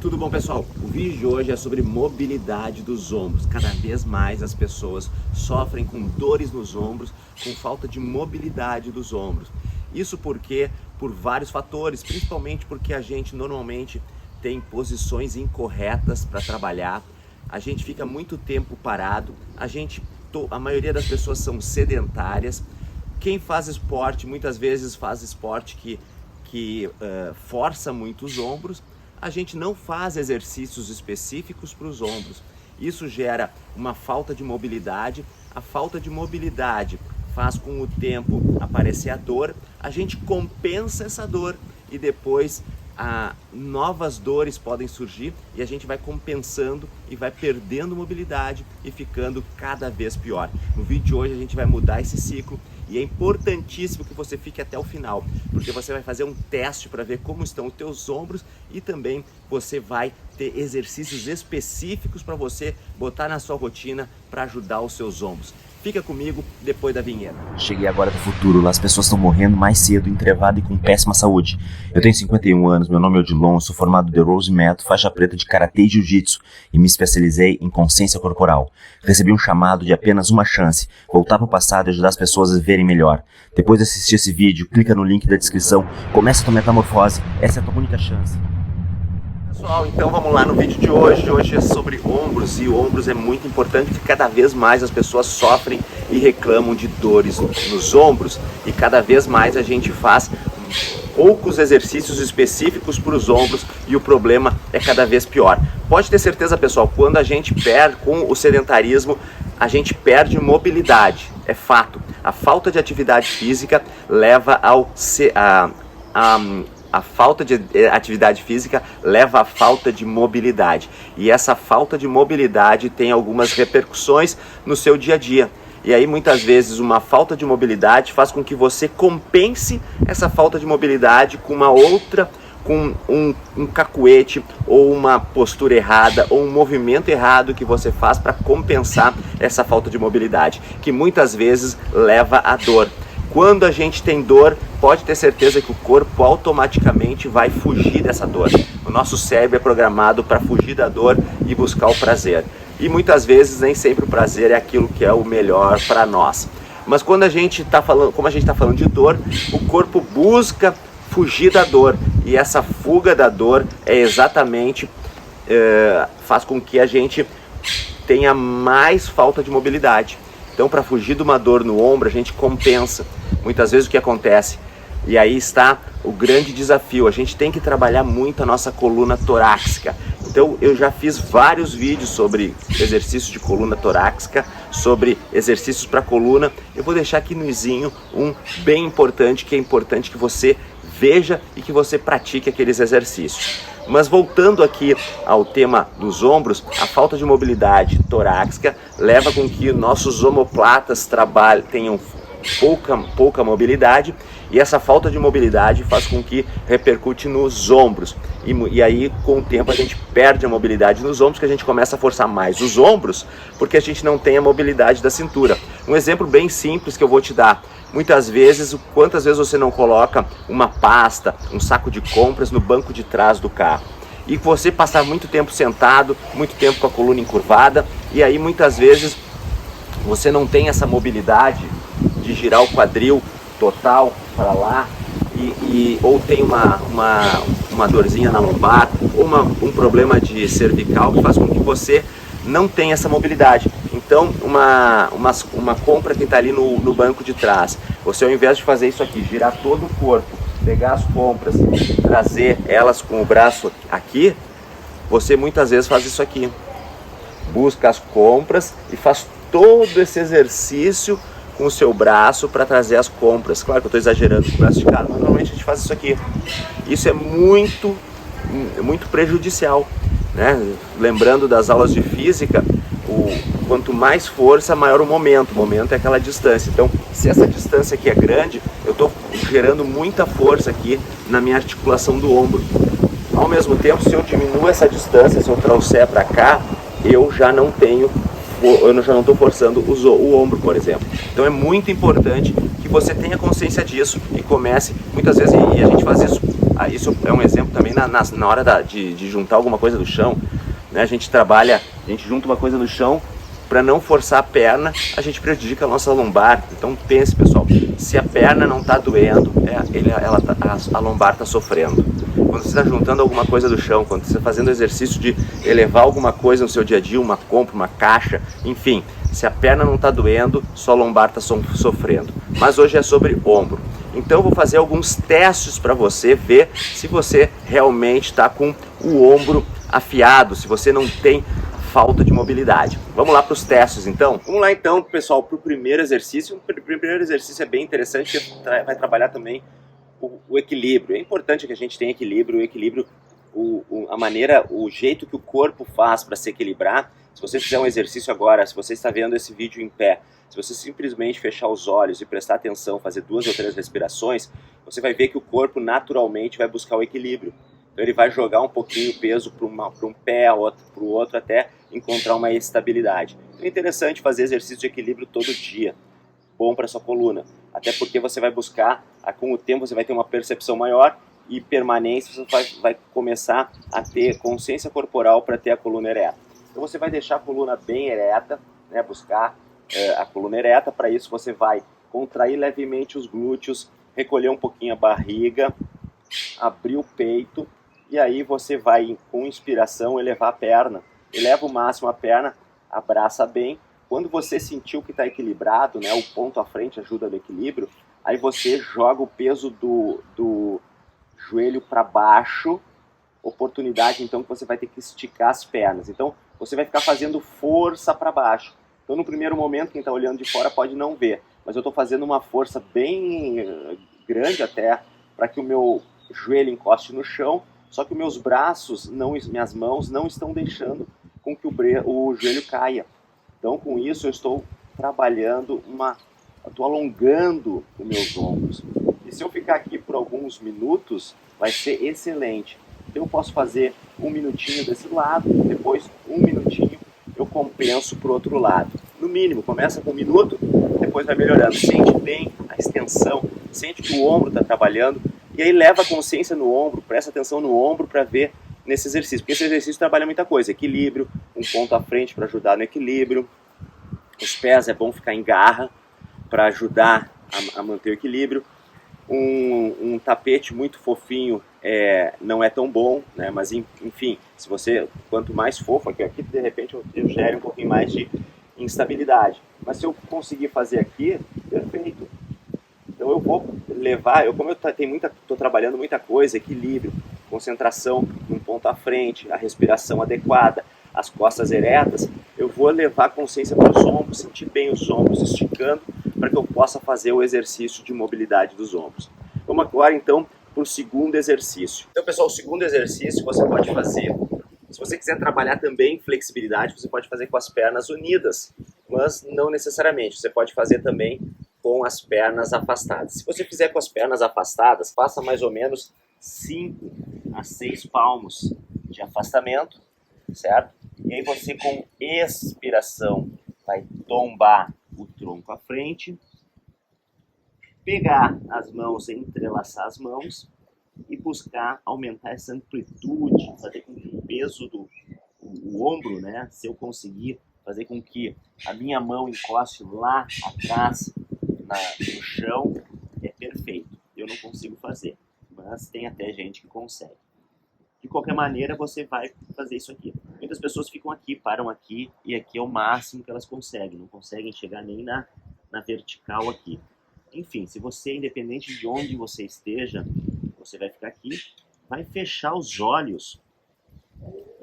Tudo bom, pessoal? O vídeo de hoje é sobre mobilidade dos ombros. Cada vez mais as pessoas sofrem com dores nos ombros, com falta de mobilidade dos ombros. Isso porque por vários fatores, principalmente porque a gente normalmente tem posições incorretas para trabalhar, a gente fica muito tempo parado, a maioria das pessoas são sedentárias. Quem faz esporte, muitas vezes faz esporte que força muito os ombros. A gente não faz exercícios específicos para os ombros. Isso gera uma falta de mobilidade. A falta de mobilidade faz com o tempo aparecer a dor. A gente compensa essa dor e depois novas dores podem surgir e a gente vai compensando e vai perdendo mobilidade e ficando cada vez pior. No vídeo de hoje a gente vai mudar esse ciclo e é importantíssimo que você fique até o final, porque você vai fazer um teste para ver como estão os teus ombros e também você vai ter exercícios específicos para você botar na sua rotina para ajudar os seus ombros. Fica comigo depois da vinheta. Cheguei agora do futuro, lá as pessoas estão morrendo mais cedo, entrevado e com péssima saúde. Eu tenho 51 anos, meu nome é Odilon, sou formado de Rose Método, faixa preta de Karatê e Jiu-Jitsu e me especializei em consciência corporal. Recebi um chamado de apenas uma chance, voltar para o passado e ajudar as pessoas a verem melhor. Depois de assistir esse vídeo, clica no link da descrição, começa a tua metamorfose, essa é a tua única chance. Pessoal, então vamos lá no vídeo de hoje. Hoje é sobre ombros e ombros é muito importante porque cada vez mais as pessoas sofrem e reclamam de dores nos ombros e cada vez mais a gente faz poucos exercícios específicos para os ombros e o problema é cada vez pior. Pode ter certeza, pessoal, quando a gente perde com o sedentarismo, a gente perde mobilidade, é fato. A falta de atividade física leva a falta de atividade física leva à falta de mobilidade. E essa falta de mobilidade tem algumas repercussões no seu dia a dia. E aí muitas vezes uma falta de mobilidade faz com que você compense essa falta de mobilidade com uma outra, com um cacuete ou uma postura errada ou um movimento errado que você faz para compensar essa falta de mobilidade, que muitas vezes leva à dor. Quando a gente tem dor, pode ter certeza que o corpo automaticamente vai fugir dessa dor. O nosso cérebro é programado para fugir da dor e buscar o prazer. E muitas vezes nem sempre o prazer é aquilo que é o melhor para nós. Mas quando a gente está falando, como a gente está falando de dor, o corpo busca fugir da dor. E essa fuga da dor é exatamente faz com que a gente tenha mais falta de mobilidade. Então, para fugir de uma dor no ombro, a gente compensa. Muitas vezes o que acontece? E aí está o grande desafio. A gente tem que trabalhar muito a nossa coluna torácica. Então, eu já fiz vários vídeos sobre exercícios de coluna torácica, sobre exercícios para coluna. Eu vou deixar aqui no izinho um bem importante, que é importante que você veja e que você pratique aqueles exercícios. Mas voltando aqui ao tema dos ombros, a falta de mobilidade torácica leva com que nossos omoplatas tenham pouca mobilidade e essa falta de mobilidade faz com que repercute nos ombros. E aí, com o tempo, a gente perde a mobilidade nos ombros, que a gente começa a forçar mais os ombros, porque a gente não tem a mobilidade da cintura. Um exemplo bem simples que eu vou te dar. Muitas vezes, quantas vezes você não coloca uma pasta, um saco de compras no banco de trás do carro? E você passar muito tempo sentado, muito tempo com a coluna encurvada, e aí muitas vezes você não tem essa mobilidade de girar o quadril total para lá, ou tem uma dorzinha na lombar, ou um problema de cervical que faz com que você não tenha essa mobilidade. Então, uma compra que está ali no banco de trás, você ao invés de fazer isso aqui, girar todo o corpo, pegar as compras, trazer elas com o braço aqui, você muitas vezes faz isso aqui. Busca as compras e faz todo esse exercício com o seu braço para trazer as compras. Claro que eu estou exagerando com o braço de cara, mas normalmente a gente faz isso aqui. Isso é muito prejudicial, né? Lembrando das aulas de física, quanto mais força, maior o momento. O momento é aquela distância. Então, se essa distância aqui é grande, eu estou gerando muita força aqui na minha articulação do ombro. Ao mesmo tempo, se eu diminuo essa distância, se eu trouxer para cá, eu já não estou forçando o ombro, por exemplo. Então é muito importante que você tenha consciência disso e comece, muitas vezes, e a gente faz isso Isso é um exemplo também na hora de juntar alguma coisa do chão, né? A gente junta uma coisa no chão, para não forçar a perna, a gente prejudica a nossa lombar. Então pense, pessoal, se a perna não está doendo, a lombar está sofrendo. Quando você está juntando alguma coisa do chão, quando você está fazendo exercício de elevar alguma coisa no seu dia a dia, uma compra, uma caixa, enfim, se a perna não está doendo, sua lombar está sofrendo. Mas hoje é sobre ombro. Então eu vou fazer alguns testes para você ver se você realmente está com o ombro afiado, se você não tem falta de mobilidade. Vamos lá para os testes então? Vamos lá então, pessoal, para o primeiro exercício. O primeiro exercício é bem interessante, porque vai trabalhar também o equilíbrio. É importante que a gente tenha equilíbrio, o jeito que o corpo faz para se equilibrar. Se você fizer um exercício agora, se você está vendo esse vídeo em pé, se você simplesmente fechar os olhos e prestar atenção, fazer 2 ou 3 respirações, você vai ver que o corpo naturalmente vai buscar o equilíbrio. Então ele vai jogar um pouquinho o peso para um pé, para o outro, até encontrar uma estabilidade. Então é interessante fazer exercício de equilíbrio todo dia. Bom para sua coluna. Até porque você vai buscar, com o tempo você vai ter uma percepção maior e permanência, você vai começar a ter consciência corporal para ter a coluna ereta. Então você vai deixar a coluna bem ereta, né, buscar a coluna ereta. Para isso você vai contrair levemente os glúteos, recolher um pouquinho a barriga, abrir o peito, e aí você vai, com inspiração, elevar a perna. Eleva o máximo a perna, abraça bem. Quando você sentiu que está equilibrado, né, o ponto à frente ajuda no equilíbrio, aí você joga o peso do joelho para baixo, oportunidade então que você vai ter que esticar as pernas. Então você vai ficar fazendo força para baixo. Então no primeiro momento, quem está olhando de fora pode não ver, mas eu estou fazendo uma força bem grande até, para que o meu joelho encoste no chão, só que os meus braços, minhas mãos não estão deixando com que o joelho caia. Então com isso eu estou trabalhando estou alongando os meus ombros. E se eu ficar aqui por alguns minutos, vai ser excelente. Então eu posso fazer 1 minutinho desse lado, depois 1 minutinho eu compenso para o outro lado. No mínimo, começa com 1 minuto, depois vai melhorando. Sente bem a extensão, sente que o ombro está trabalhando, e aí leva a consciência no ombro, presta atenção no ombro para ver nesse exercício. Porque esse exercício trabalha muita coisa, equilíbrio, um ponto à frente para ajudar no equilíbrio, os pés é bom ficar em garra para ajudar a manter o equilíbrio. Um tapete muito fofinho não é tão bom, né? Mas enfim, se você, quanto mais fofo, aqui de repente eu gere um pouquinho mais de instabilidade. Mas se eu conseguir fazer aqui, perfeito. Então eu vou levar, como eu estou trabalhando muita coisa, equilíbrio, concentração num ponto à frente, a respiração adequada, as costas eretas, eu vou levar a consciência para os ombros, sentir bem os ombros esticando, para que eu possa fazer o exercício de mobilidade dos ombros. Vamos agora então para o segundo exercício. Então pessoal, o segundo exercício você pode fazer, se você quiser trabalhar também flexibilidade, você pode fazer com as pernas unidas, mas não necessariamente, você pode fazer também com as pernas afastadas. Se você fizer com as pernas afastadas, faça mais ou menos 5 a 6 palmos de afastamento, certo? E aí você com expiração vai tombar o tronco à frente, pegar as mãos, entrelaçar as mãos e buscar aumentar essa amplitude, fazer com que o peso o ombro, né, se eu conseguir fazer com que a minha mão encoste lá atrás no chão, é perfeito. Eu não consigo fazer, mas tem até gente que consegue. De qualquer maneira, você vai fazer isso aqui. Muitas pessoas ficam aqui, param aqui, e aqui é o máximo que elas conseguem. Não conseguem chegar nem na vertical aqui. Enfim, se você, independente de onde você esteja, você vai ficar aqui, vai fechar os olhos.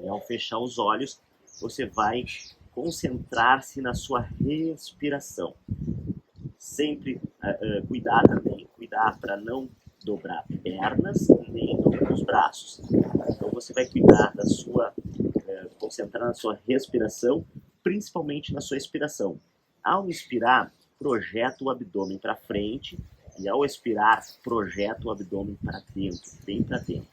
E ao fechar os olhos, você vai concentrar-se na sua respiração. Sempre cuidar para não dobrar pernas nem dobrar os braços. Então você vai cuidar da concentrar na sua respiração, principalmente na sua expiração. Ao inspirar, projeta o abdômen para frente, e ao expirar, projeta o abdômen para dentro, bem para dentro.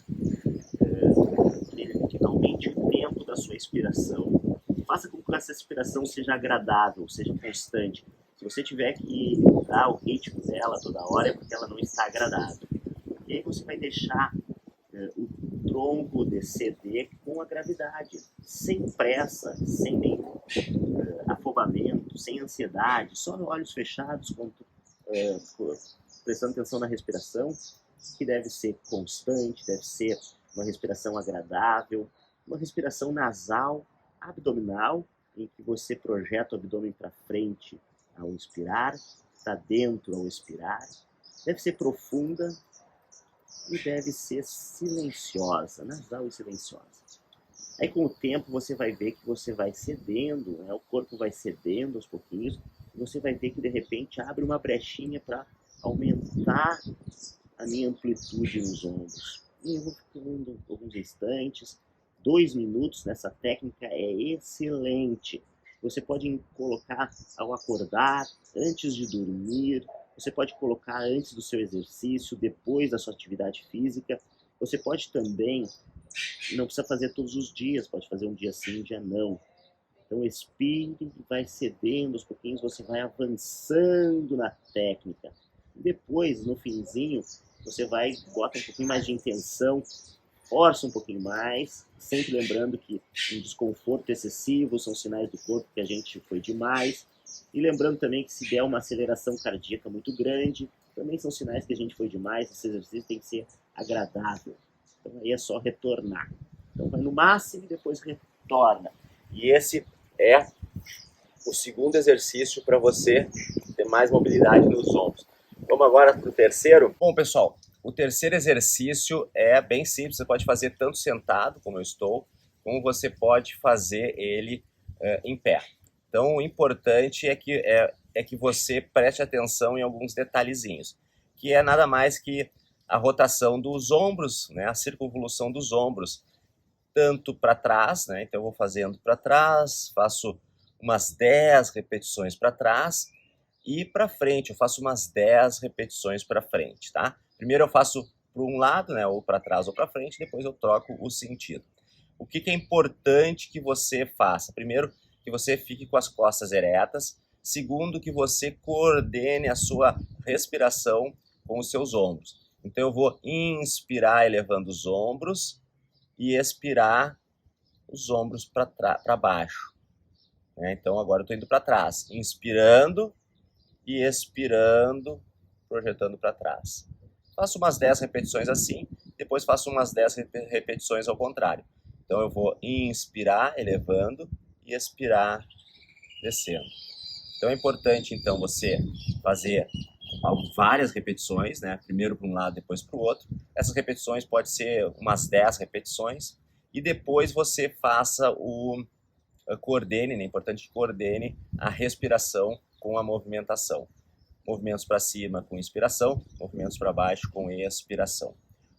Aumente o tempo da sua expiração. Faça com que essa expiração seja agradável, seja constante. Se você tiver que mudar o ritmo dela toda hora, é porque ela não está agradável. E aí você vai deixar tronco descender com a gravidade, sem pressa, sem nenhum afobamento, sem ansiedade, só olhos fechados, prestando atenção na respiração, que deve ser constante, deve ser uma respiração agradável, uma respiração nasal, abdominal, em que você projeta o abdômen para frente ao inspirar, para dentro ao expirar. Deve ser profunda e deve ser silenciosa, nasal e silenciosa. Aí com o tempo você vai ver que você vai cedendo, né? O corpo vai cedendo aos pouquinhos, e você vai ver que de repente abre uma brechinha para aumentar a minha amplitude nos ombros. E eu vou ficando alguns instantes, 2 minutos nessa técnica é excelente. Você pode colocar ao acordar, antes de dormir, você pode colocar antes do seu exercício, depois da sua atividade física. Você pode também, não precisa fazer todos os dias, pode fazer um dia sim, um dia não. Então expire e vai cedendo aos pouquinhos, você vai avançando na técnica. Depois, no finzinho, você vai, bota um pouquinho mais de intenção, força um pouquinho mais, sempre lembrando que um desconforto excessivo são sinais do corpo que a gente foi demais. E lembrando também que se der uma aceleração cardíaca muito grande, também são sinais que a gente foi demais, esse exercício tem que ser agradável. Então aí é só retornar. Então vai no máximo e depois retorna. E esse é o segundo exercício para você ter mais mobilidade nos ombros. Vamos agora para o terceiro? Bom, pessoal, o terceiro exercício é bem simples. Você pode fazer tanto sentado, como eu estou, como você pode fazer ele em pé. Então, o importante é que você preste atenção em alguns detalhezinhos, que é nada mais que a rotação dos ombros, né, a circunvolução dos ombros, tanto para trás, né, então eu vou fazendo para trás, faço umas 10 repetições para trás, e para frente, eu faço umas 10 repetições para frente, tá? Primeiro eu faço para um lado, né, ou para trás ou para frente, depois eu troco o sentido. O que é importante que você faça? Primeiro, que você fique com as costas eretas. Segundo, que você coordene a sua respiração com os seus ombros. Então eu vou inspirar elevando os ombros e expirar os ombros para baixo. Né? Então agora eu estou indo para trás, inspirando e expirando, projetando para trás. Faço umas 10 repetições assim, depois faço umas 10 repetições ao contrário. Então eu vou inspirar, elevando, e expirar, descendo. Então é importante então você fazer várias repetições, né? Primeiro para um lado, depois para o outro. Essas repetições pode ser umas 10 repetições, e depois você faça coordene, né? É importante que coordene a respiração com a movimentação. Movimentos para cima com inspiração, movimentos para baixo com expiração.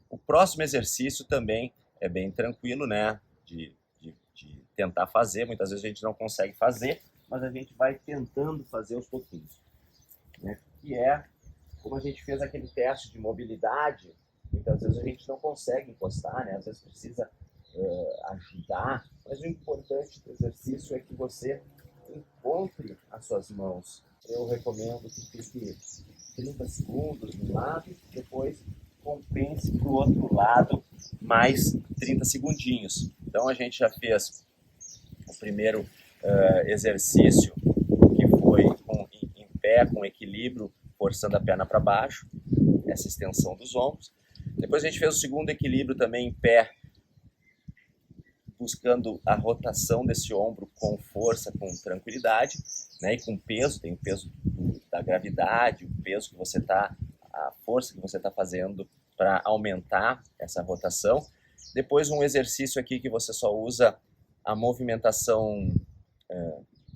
O próximo exercício também é bem tranquilo, né, de tentar fazer. Muitas vezes a gente não consegue fazer, mas a gente vai tentando fazer aos pouquinhos. Né? Que é, como a gente fez aquele teste de mobilidade, muitas vezes a gente não consegue encostar, né? Às vezes precisa ajudar, mas o importante do exercício é que você encontre as suas mãos. Eu recomendo que fique 30 segundos de um lado, depois compense para o outro lado mais 30 segundinhos. Então a gente já fez o primeiro exercício, que foi em pé, com equilíbrio, forçando a perna para baixo, essa extensão dos ombros. Depois a gente fez o segundo equilíbrio também em pé, buscando a rotação desse ombro com força, com tranquilidade, né, e com peso. Tem o peso da gravidade, o peso que você está, a força que você está fazendo para aumentar essa rotação. Depois um exercício aqui que você só usa a movimentação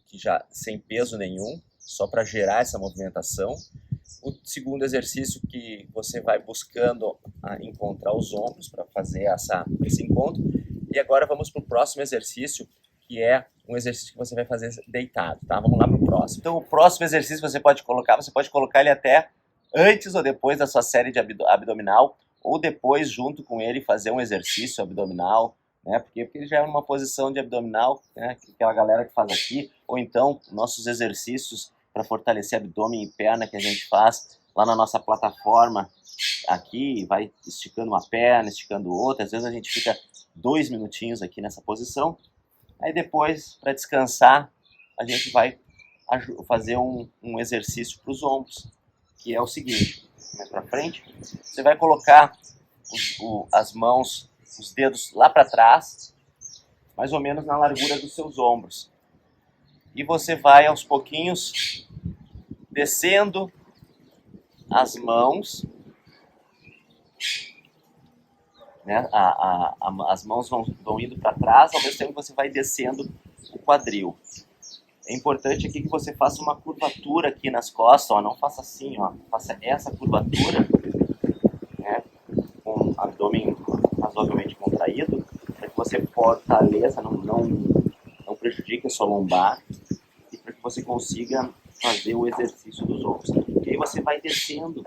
que já sem peso nenhum, só para gerar essa movimentação. O segundo exercício que você vai buscando encontrar os ombros para fazer esse encontro. E agora vamos para o próximo exercício, que é um exercício que você vai fazer deitado, tá? Vamos lá para o próximo. Então o próximo exercício você pode colocar ele até antes ou depois da sua série de abdominal, ou depois junto com ele fazer um exercício abdominal, né? Porque ele já é uma posição de abdominal, né? Aquela galera que faz aqui, ou então nossos exercícios para fortalecer abdômen e perna que a gente faz lá na nossa plataforma aqui, vai esticando uma perna, esticando outra. Às vezes a gente fica 2 minutinhos aqui nessa posição. Aí depois, para descansar, a gente vai fazer um exercício para os ombros, que é o seguinte: mais para frente, você vai colocar as mãos, os dedos lá para trás, mais ou menos na largura dos seus ombros. E você vai aos pouquinhos descendo as mãos, né? As mãos vão indo para trás, ao mesmo tempo que você vai descendo o quadril. É importante aqui que você faça uma curvatura aqui nas costas, ó. Não faça assim, ó. Faça essa curvatura, né? Com o abdômen razoavelmente contraído, para que você fortaleça, não prejudique a sua lombar e para que você consiga fazer o exercício dos ombros. E aí você vai descendo.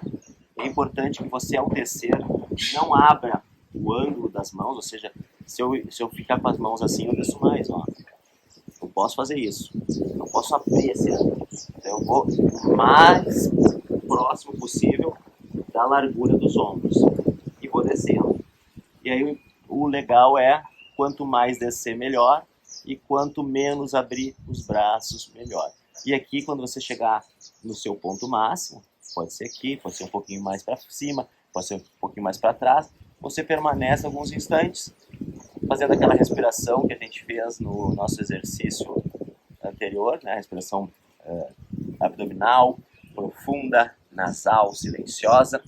É importante que você, ao descer, não abra o ângulo das mãos, ou seja, se eu ficar com as mãos assim, eu desço mais, ó. Eu posso fazer isso. Não posso abrir esse ângulo. Então eu vou o mais próximo possível da largura dos ombros. E vou descendo. E aí o legal é, quanto mais descer, melhor. E quanto menos abrir os braços, melhor. E aqui, quando você chegar no seu ponto máximo, pode ser aqui, pode ser um pouquinho mais para cima, pode ser um pouquinho mais para trás, você permanece alguns instantes fazendo aquela respiração que a gente fez no nosso exercício anterior, né? Respiração abdominal, profunda, nasal, silenciosa.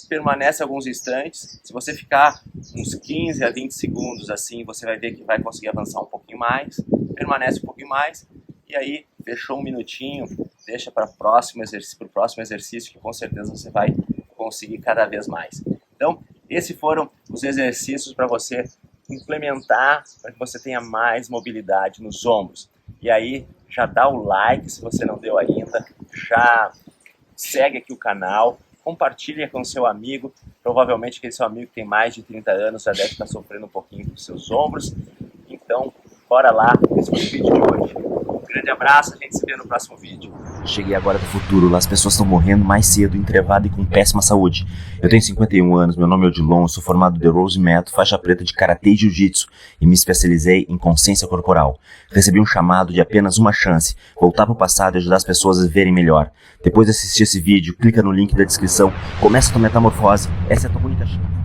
Permanece alguns instantes. Se você ficar uns 15 a 20 segundos assim, você vai ver que vai conseguir avançar um pouquinho mais. Permanece um pouquinho mais. E aí, fechou um minutinho, deixa para o próximo exercício, que com certeza você vai conseguir cada vez mais. Então, esses foram os exercícios para você implementar, para que você tenha mais mobilidade nos ombros. E aí, já dá o like se você não deu ainda, já segue aqui o canal, compartilha com seu amigo. Provavelmente aquele seu amigo que tem mais de 30 anos já deve estar sofrendo um pouquinho dos seus ombros. Então, bora lá, esse foi o vídeo de hoje. Um grande abraço, a gente se vê no próximo vídeo. Cheguei agora do futuro, lá as pessoas estão morrendo mais cedo, entrevado e com péssima saúde. Eu tenho 51 anos, meu nome é Odilon, eu sou formado The Rose Method, faixa preta de Karatê e Jiu-Jitsu e me especializei em consciência corporal. Recebi um chamado de apenas uma chance, voltar para o passado e ajudar as pessoas a verem melhor. Depois de assistir esse vídeo, clica no link da descrição, começa a tua metamorfose, essa é a tua única chance.